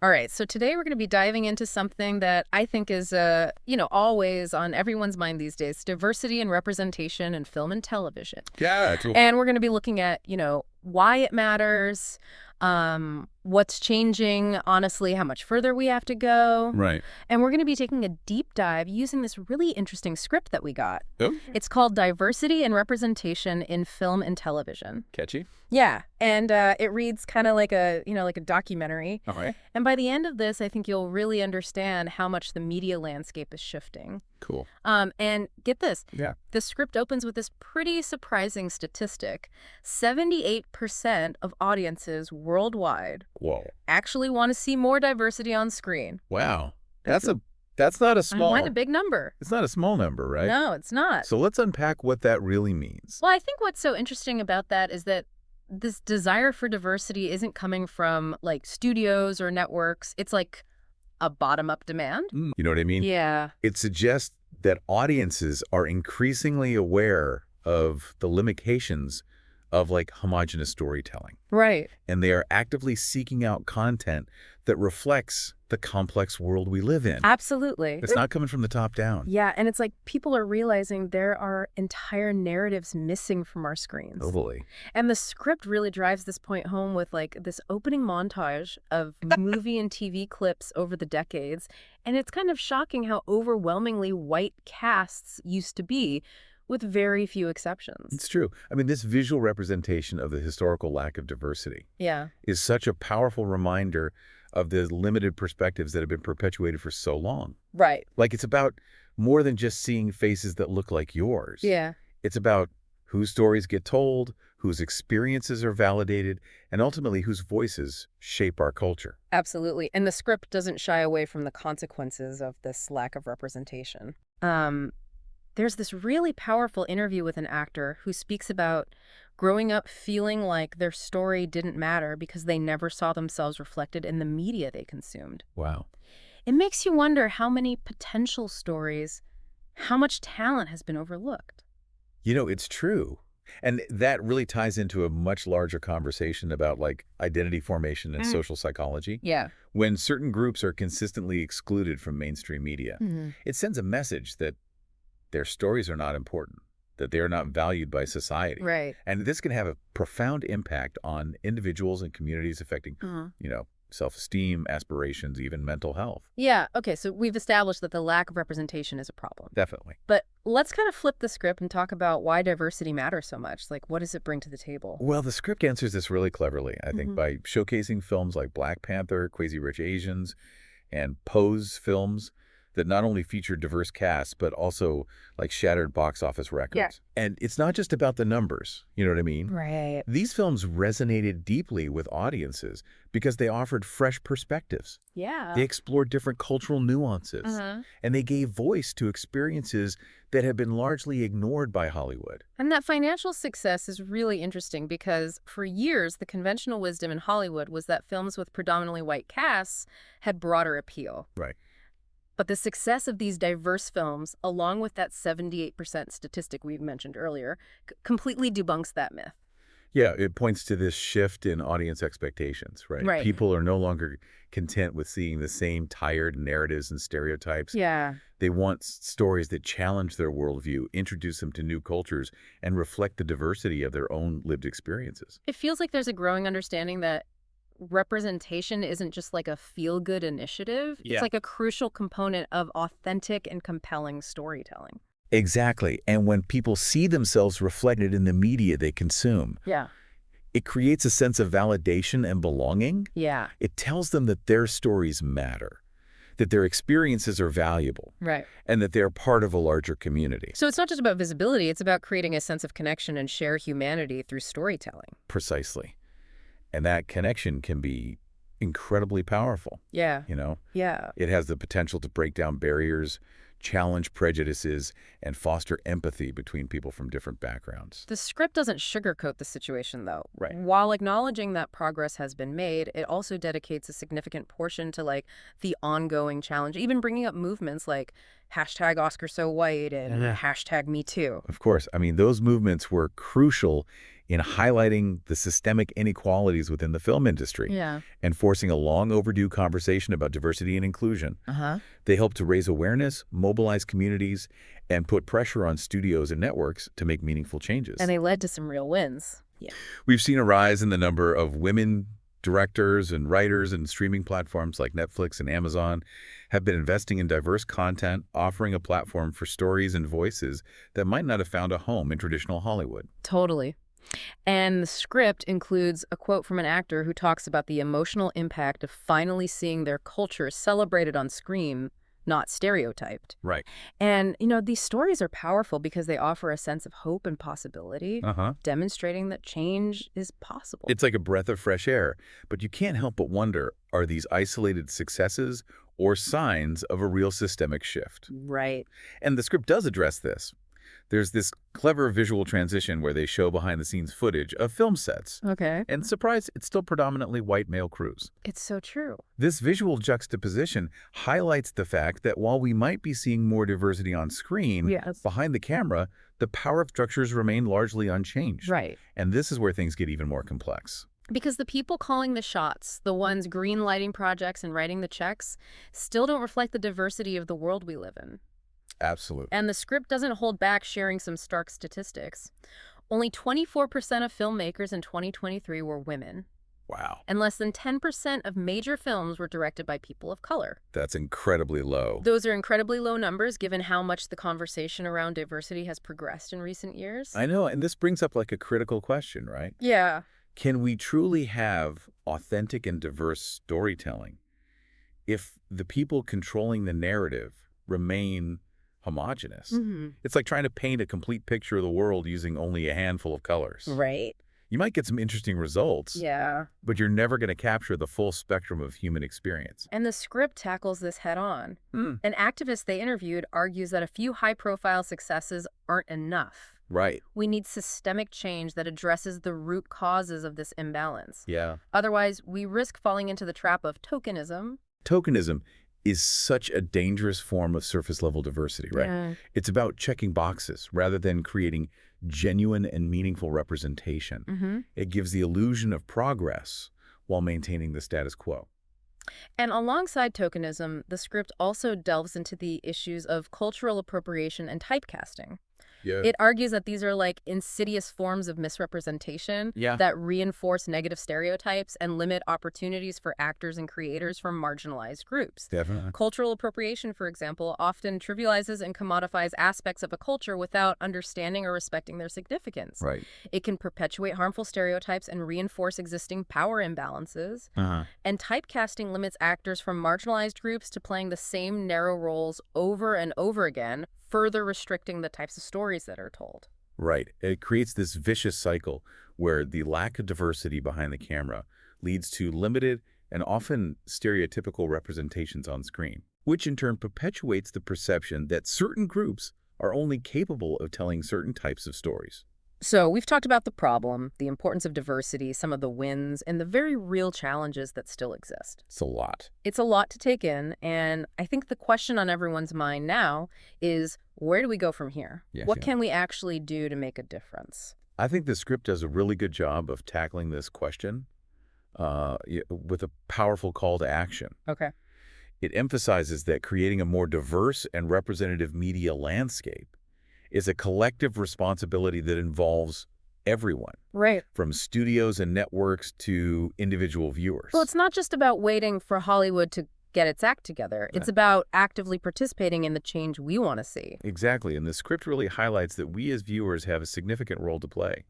All right, so today we're going to be diving into something that I think is, always on everyone's mind these days, diversity and representation in film and television. Yeah, And we're going to be looking at, why it matters, what's changing, honestly, how much further we have to go. right. And we're going to be taking a deep dive using this really interesting script that we got. Oh, It's called Diversity and Representation in Film and Television. catchy. Yeah, and it reads kind of like a documentary. All right. And by the end of this, I think you'll really understand how much the media landscape is shifting. Cool. And get this, Yeah. the script opens with this pretty surprising statistic. 78% of audiences worldwide Whoa. actually want to see more diversity on screen. Wow. That's not a small. Quite a big number. It's not a small number, right? No, it's not. So let's unpack what that really means. Well, I think what's so interesting about that is that this desire for diversity isn't coming from like studios or networks. It's like a bottom-up demand. You know what I mean? Yeah. It suggests that audiences are increasingly aware of the limitations of like homogenous storytelling, Right. and they are actively seeking out content that reflects the complex world we live in. Absolutely. It's not coming from the top down. Yeah, and it's like people are realizing there are entire narratives missing from our screens. Totally. And the script really drives this point home with like this opening montage of movie and TV clips over the decades. And it's kind of shocking how overwhelmingly white casts used to be, with very few exceptions. It's true. I mean, this visual representation of the historical lack of diversity Yeah. is such a powerful reminder of the limited perspectives that have been perpetuated for so long. Right. Like, it's about more than just seeing faces that look like yours. Yeah. It's about whose stories get told, whose experiences are validated, and ultimately whose voices shape our culture. Absolutely. And the script doesn't shy away from the consequences of this lack of representation. There's this really powerful interview with an actor who speaks about growing up feeling like their story didn't matter because they never saw themselves reflected in the media they consumed. Wow. It makes you wonder how many potential stories, how much talent has been overlooked. You know, it's true. And that really ties into a much larger conversation about like identity formation and social psychology. Yeah. When certain groups are consistently excluded from mainstream media, it sends a message that their stories are not important, that they are not valued by society. Right. And this can have a profound impact on individuals and communities, affecting, self-esteem, aspirations, even mental health. Yeah. Okay. So we've established that the lack of representation is a problem. Definitely. But let's kind of flip the script and talk about why diversity matters so much. Like, what does it bring to the table? Well, the script answers this really cleverly, I think, by showcasing films like Black Panther, Crazy Rich Asians, and Pose films that not only feature diverse casts, but also like shattered box office records. Yeah. And it's not just about the numbers, you know what I mean? Right. These films resonated deeply with audiences because they offered fresh perspectives. Yeah. They explored different cultural nuances, and they gave voice to experiences that have been largely ignored by Hollywood. And that financial success is really interesting because for years, the conventional wisdom in Hollywood was that films with predominantly white casts had broader appeal. Right. But the success of these diverse films, along with that 78% statistic we mentioned earlier, completely debunks that myth. Yeah, it points to this shift in audience expectations, right? Right. People are no longer content with seeing the same tired narratives and stereotypes. Yeah. They want stories that challenge their worldview, introduce them to new cultures, and reflect the diversity of their own lived experiences. It feels like there's a growing understanding that representation isn't just like a feel-good initiative. Yeah. It's like a crucial component of authentic and compelling storytelling. Exactly. And when people see themselves reflected in the media they consume, Yeah. it creates a sense of validation and belonging. Yeah. It tells them that their stories matter, that their experiences are valuable, Right. and that they're part of a larger community. So it's not just about visibility, it's about creating a sense of connection and shared humanity through storytelling. Precisely. And that connection can be incredibly powerful, Yeah. you know? Yeah. It has the potential to break down barriers, challenge prejudices, and foster empathy between people from different backgrounds. The script doesn't sugarcoat the situation, though. Right. While acknowledging that progress has been made, it also dedicates a significant portion to, like, the ongoing challenge, even bringing up movements like hashtag Oscar So White and hashtag Me Too. Of course, I mean, those movements were crucial in highlighting the systemic inequalities within the film industry Yeah. and forcing a long overdue conversation about diversity and inclusion. Uh-huh. They help to raise awareness, mobilize communities, and put pressure on studios and networks to make meaningful changes. And they led to some real wins. Yeah. We've seen a rise in the number of women directors and writers, and streaming platforms like Netflix and Amazon have been investing in diverse content, offering a platform for stories and voices that might not have found a home in traditional Hollywood. Totally. And the script includes a quote from an actor who talks about the emotional impact of finally seeing their culture celebrated on screen, not stereotyped. Right. And, these stories are powerful because they offer a sense of hope and possibility, demonstrating that change is possible. It's like a breath of fresh air, but you can't help but wonder, are these isolated successes or signs of a real systemic shift? Right. And the script does address this. There's this clever visual transition where they show behind-the-scenes footage of film sets. Okay. And surprise, it's still predominantly white male crews. It's so true. This visual juxtaposition highlights the fact that while we might be seeing more diversity on screen, Yes. behind the camera, the power structures remain largely unchanged. Right. And this is where things get even more complex. Because the people calling the shots, the ones green lighting projects and writing the checks, still don't reflect the diversity of the world we live in. Absolutely. And the script doesn't hold back sharing some stark statistics. Only 24% of filmmakers in 2023 were women, Wow. and less than 10% of major films were directed by people of color. That's incredibly low. Those are incredibly low numbers given how much the conversation around diversity has progressed in recent years. I know, and this brings up like a critical question, right? Yeah. Can we truly have authentic and diverse storytelling if the people controlling the narrative remain homogenous? It's like trying to paint a complete picture of the world using only a handful of colors. Right. You might get some interesting results, Yeah. but you're never going to capture the full spectrum of human experience. And the script tackles this head on. An activist they interviewed argues that a few high-profile successes aren't enough. Right. We need systemic change that addresses the root causes of this imbalance. Yeah. Otherwise, we risk falling into the trap of tokenism. Tokenism is such a dangerous form of surface-level diversity, right? Yeah. It's about checking boxes rather than creating genuine and meaningful representation. It gives the illusion of progress while maintaining the status quo. And alongside tokenism, the script also delves into the issues of cultural appropriation and typecasting. Yeah. It argues that these are like insidious forms of misrepresentation that reinforce negative stereotypes and limit opportunities for actors and creators from marginalized groups. Definitely. Cultural appropriation, for example, often trivializes and commodifies aspects of a culture without understanding or respecting their significance. Right. It can perpetuate harmful stereotypes and reinforce existing power imbalances. And typecasting limits actors from marginalized groups to playing the same narrow roles over and over again, further restricting the types of stories that are told. Right. It creates this vicious cycle where the lack of diversity behind the camera leads to limited and often stereotypical representations on screen, which in turn perpetuates the perception that certain groups are only capable of telling certain types of stories. So we've talked about the problem, the importance of diversity, some of the wins, and the very real challenges that still exist. It's a lot. It's a lot to take in, and I think the question on everyone's mind now is, where do we go from here? What can we actually do to make a difference? I think the script does a really good job of tackling this question with a powerful call to action. Okay. It emphasizes that creating a more diverse and representative media landscape is a collective responsibility that involves everyone. Right. From studios and networks to individual viewers. Well, it's not just about waiting for Hollywood to get its act together. It's about actively participating in the change we want to see. Exactly. And the script really highlights that we as viewers have a significant role to play.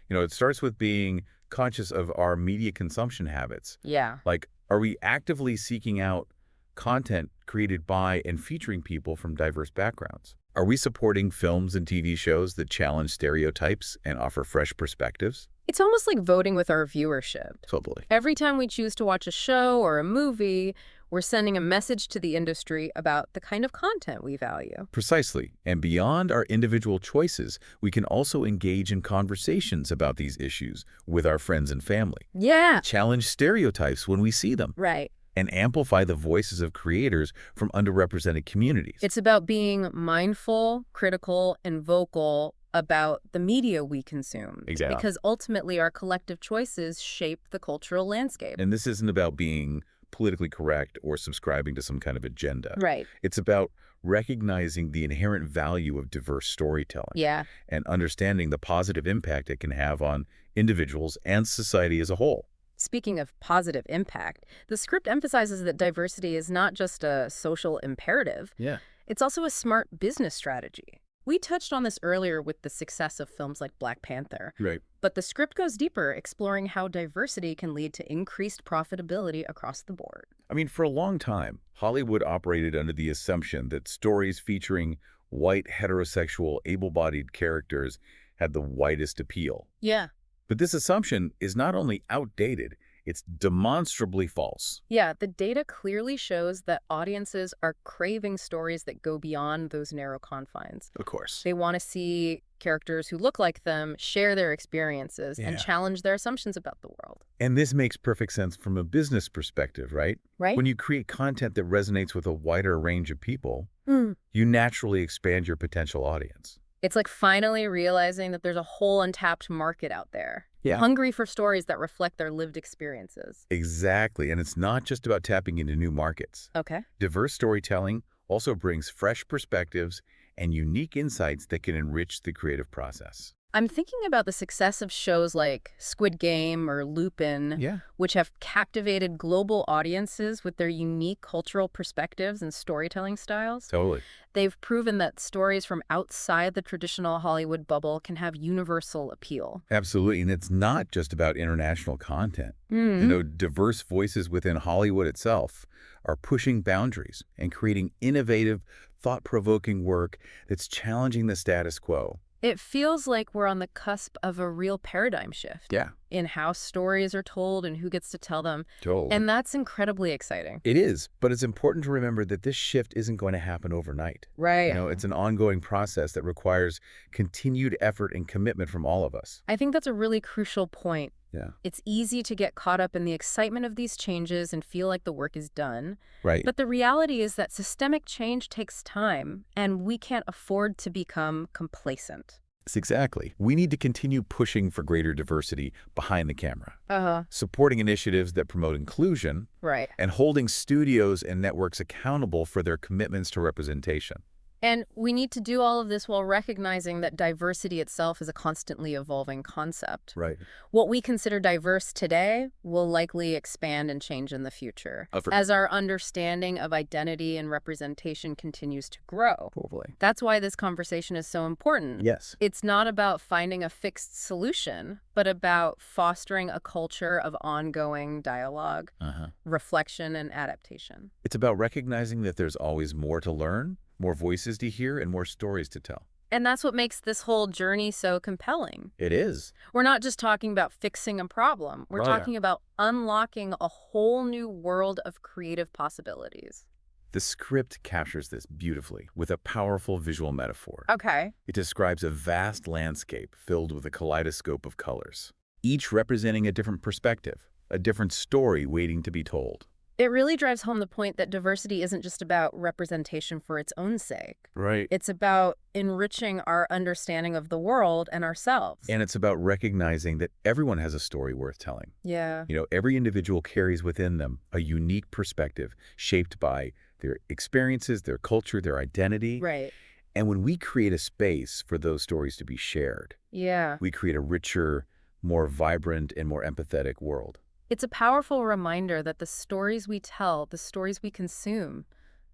It starts with being conscious of our media consumption habits. Yeah. Like, are we actively seeking out content created by and featuring people from diverse backgrounds? Are we supporting films and TV shows that challenge stereotypes and offer fresh perspectives? It's almost like voting with our viewership. Totally. Every time we choose to watch a show or a movie, we're sending a message to the industry about the kind of content we value. Precisely. And beyond our individual choices, we can also engage in conversations about these issues with our friends and family. Yeah. Challenge stereotypes when we see them. Right. And amplify the voices of creators from underrepresented communities. It's about being mindful, critical, and vocal about the media we consume. Exactly. Because ultimately our collective choices shape the cultural landscape. And this isn't about being politically correct or subscribing to some kind of agenda. Right. It's about recognizing the inherent value of diverse storytelling Yeah. and understanding the positive impact it can have on individuals and society as a whole. Speaking of positive impact, the script emphasizes that diversity is not just a social imperative, Yeah. it's also a smart business strategy. We touched on this earlier with the success of films like Black Panther, Right. but the script goes deeper, exploring how diversity can lead to increased profitability across the board. I mean, for a long time, Hollywood operated under the assumption that stories featuring white, heterosexual, able-bodied characters had the widest appeal. Yeah. But this assumption is not only outdated, it's demonstrably false. Yeah, the data clearly shows that audiences are craving stories that go beyond those narrow confines. Of course. They want to see characters who look like them, share their experiences, and Yeah. challenge their assumptions about the world. And this makes perfect sense from a business perspective, right? Right? When you create content that resonates with a wider range of people, Mm. you naturally expand your potential audience. It's like finally realizing that there's a whole untapped market out there, Yeah. hungry for stories that reflect their lived experiences. Exactly. And it's not just about tapping into new markets. Okay. Diverse storytelling also brings fresh perspectives and unique insights that can enrich the creative process. I'm thinking about the success of shows like Squid Game or Lupin, Yeah. which have captivated global audiences with their unique cultural perspectives and storytelling styles. Totally. They've proven that stories from outside the traditional Hollywood bubble can have universal appeal. Absolutely. And it's not just about international content. Diverse voices within Hollywood itself are pushing boundaries and creating innovative, thought-provoking work that's challenging the status quo. It feels like we're on the cusp of a real paradigm shift Yeah. in how stories are told and who gets to tell them. Totally. And that's incredibly exciting. It is, but it's important to remember that this shift isn't going to happen overnight. Right. It's an ongoing process that requires continued effort and commitment from all of us. I think that's a really crucial point. Yeah. It's easy to get caught up in the excitement of these changes and feel like the work is done. Right. But the reality is that systemic change takes time, and we can't afford to become complacent. Exactly. We need to continue pushing for greater diversity behind the camera, Uh-huh. supporting initiatives that promote inclusion, Right. and holding studios and networks accountable for their commitments to representation. And we need to do all of this while recognizing that diversity itself is a constantly evolving concept. Right. What we consider diverse today will likely expand and change in the future as our understanding of identity and representation continues to grow. Totally. That's why this conversation is so important. Yes. It's not about finding a fixed solution, but about fostering a culture of ongoing dialogue, reflection, and adaptation. It's about recognizing that there's always more to learn, more voices to hear, and more stories to tell. And that's what makes this whole journey so compelling. It is. We're not just talking about fixing a problem. We're Oh, yeah. talking about unlocking a whole new world of creative possibilities. The script captures this beautifully with a powerful visual metaphor. Okay. It describes a vast landscape filled with a kaleidoscope of colors, each representing a different perspective, a different story waiting to be told. It really drives home the point that diversity isn't just about representation for its own sake. Right. It's about enriching our understanding of the world and ourselves. And it's about recognizing that everyone has a story worth telling. Yeah. Every individual carries within them a unique perspective shaped by their experiences, their culture, their identity. Right. And when we create a space for those stories to be shared, Yeah. we create a richer, more vibrant, and more empathetic world. It's a powerful reminder that the stories we tell, the stories we consume,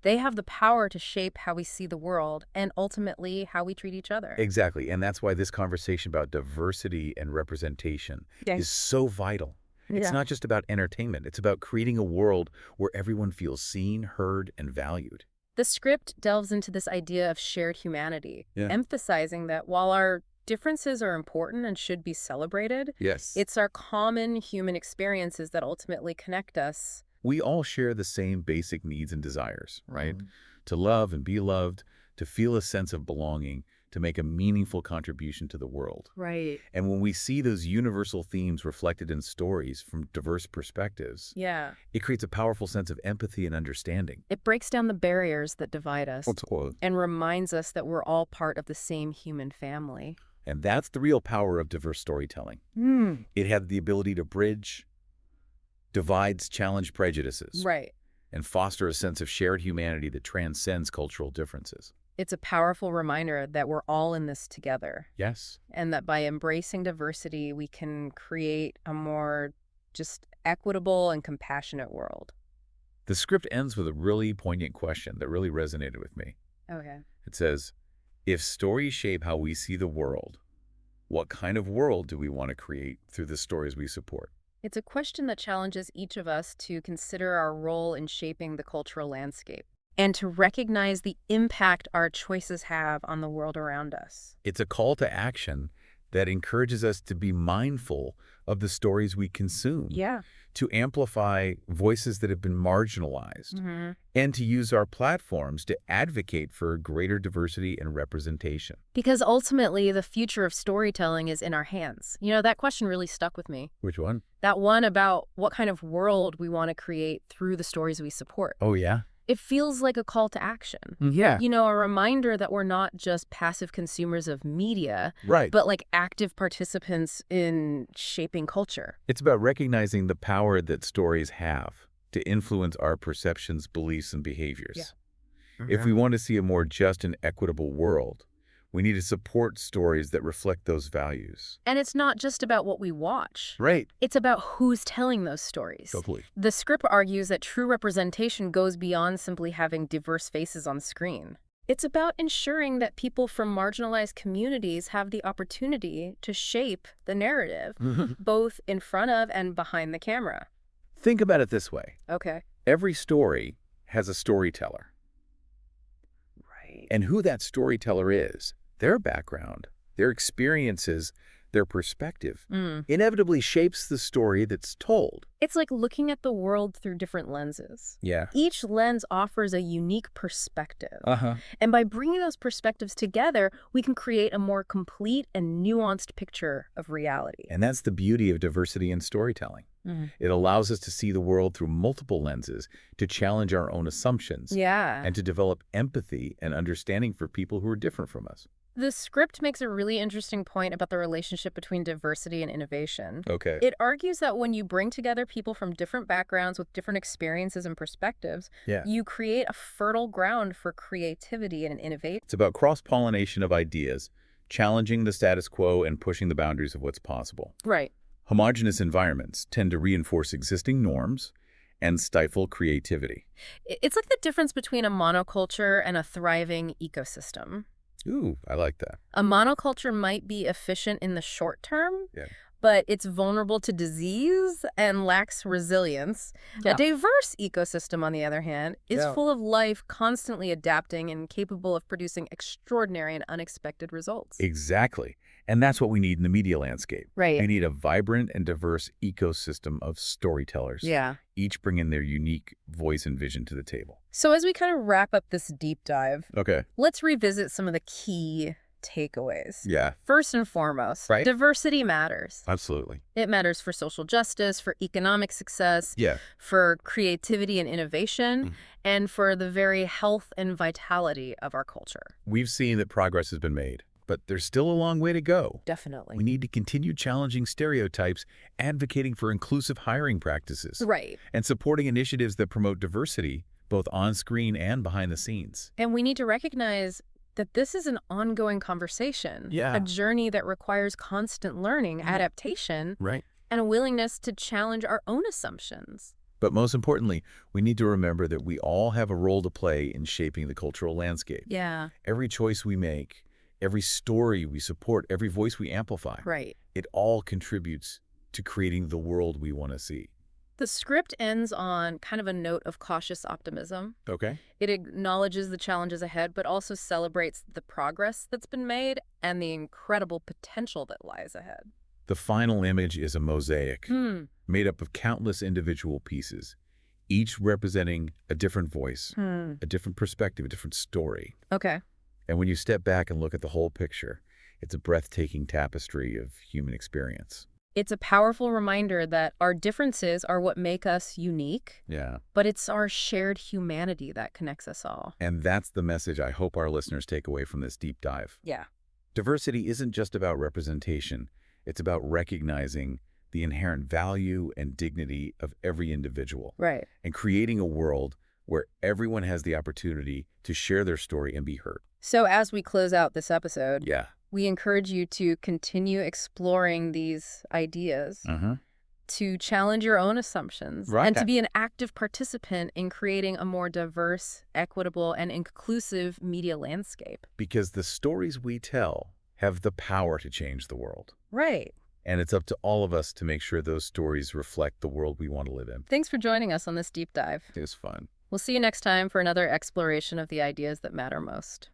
they have the power to shape how we see the world and ultimately how we treat each other. Exactly. And that's why this conversation about diversity and representation is so vital. It's not just about entertainment. It's about creating a world where everyone feels seen, heard, and valued. The script delves into this idea of shared humanity, Yeah. emphasizing that while our differences are important and should be celebrated, Yes. it's our common human experiences that ultimately connect us. We all share the same basic needs and desires, right? To love and be loved, to feel a sense of belonging, to make a meaningful contribution to the world. Right. And when we see those universal themes reflected in stories from diverse perspectives, Yeah. it creates a powerful sense of empathy and understanding. It breaks down the barriers that divide us Totally. and reminds us that we're all part of the same human family. And that's the real power of diverse storytelling. It had the ability to bridge divides, challenge prejudices, Right. and foster a sense of shared humanity that transcends cultural differences. It's a powerful reminder that we're all in this together, Yes. and that by embracing diversity, we can create a more just equitable and compassionate world. The script ends with a really poignant question that really resonated with me. Okay. It says, if stories shape how we see the world, what kind of world do we want to create through the stories we support? It's a question that challenges each of us to consider our role in shaping the cultural landscape and to recognize the impact our choices have on the world around us. It's a call to action that encourages us to be mindful of the stories we consume, Yeah. to amplify voices that have been marginalized, Mm-hmm. and to use our platforms to advocate for greater diversity and representation. Because ultimately, the future of storytelling is in our hands. You know, that question really stuck with me. Which one? That one about what kind of world we want to create through the stories we support. Oh, yeah? It feels like a call to action. Yeah. You know, a reminder that we're not just passive consumers of media, Right. but like active participants in shaping culture. It's about recognizing the power that stories have to influence our perceptions, beliefs, and behaviors. If we want to see a more just and equitable world, we need to support stories that reflect those values. And it's not just about what we watch. Right. It's about who's telling those stories. Totally. The script argues that true representation goes beyond simply having diverse faces on screen. It's about ensuring that people from marginalized communities have the opportunity to shape the narrative, both in front of and behind the camera. Think about it this way. Okay. Every story has a storyteller. Right. And who that storyteller is, their background, their experiences, their perspective, inevitably shapes the story that's told. It's like looking at the world through different lenses. Yeah. Each lens offers a unique perspective. Uh-huh. And by bringing those perspectives together, we can create a more complete and nuanced picture of reality. And that's the beauty of diversity in storytelling. It allows us to see the world through multiple lenses, to challenge our own assumptions, Yeah. and to develop empathy and understanding for people who are different from us. The script makes a really interesting point about the relationship between diversity and innovation. Okay. It argues that when you bring together people from different backgrounds with different experiences and perspectives, Yeah. you create a fertile ground for creativity and innovation. It's about cross-pollination of ideas, challenging the status quo and pushing the boundaries of what's possible. Right. Homogeneous environments tend to reinforce existing norms and stifle creativity. It's like the difference between a monoculture and a thriving ecosystem. Ooh, I like that. A monoculture might be efficient in the short term, Yeah. but it's vulnerable to disease and lacks resilience. Yeah. A diverse ecosystem, on the other hand, is Yeah. full of life, constantly adapting and capable of producing extraordinary and unexpected results. Exactly. And that's what we need in the media landscape. Right. We need a vibrant and diverse ecosystem of storytellers, Yeah. each bringing their unique voice and vision to the table. So as we kind of wrap up this deep dive, Okay. let's revisit some of the key takeaways. Yeah, First and foremost, Right. diversity matters. absolutely. It matters for social justice, for economic success, Yeah. for creativity and innovation, and for the very health and vitality of our culture. We've seen that progress has been made, but there's still a long way to go. Definitely. We need to continue challenging stereotypes, advocating for inclusive hiring practices, Right. and supporting initiatives that promote diversity, both on screen and behind the scenes. And we need to recognize that this is an ongoing conversation, Yeah. a journey that requires constant learning, adaptation, Right. and a willingness to challenge our own assumptions. But most importantly, we need to remember that we all have a role to play in shaping the cultural landscape. Yeah. Every choice we make, every story we support, every voice we amplify, Right. it all contributes to creating the world we want to see. The script ends on kind of a note of cautious optimism. Okay? It acknowledges the challenges ahead, but also celebrates the progress that's been made and the incredible potential that lies ahead. The final image is a mosaic Hmm. made up of countless individual pieces, each representing a different voice, a different perspective, a different story. Okay. And when you step back and look at the whole picture, it's a breathtaking tapestry of human experience. It's a powerful reminder that our differences are what make us unique, Yeah. but it's our shared humanity that connects us all. And that's the message I hope our listeners take away from this deep dive. Yeah. Diversity isn't just about representation. It's about recognizing the inherent value and dignity of every individual Right. and creating a world where everyone has the opportunity to share their story and be heard. So as we close out this episode, Yeah. we encourage you to continue exploring these ideas, to challenge your own assumptions, Right. and to be an active participant in creating a more diverse, equitable, and inclusive media landscape. Because the stories we tell have the power to change the world. Right. And it's up to all of us to make sure those stories reflect the world we want to live in. Thanks for joining us on this deep dive. It was fun. We'll see you next time for another exploration of the ideas that matter most.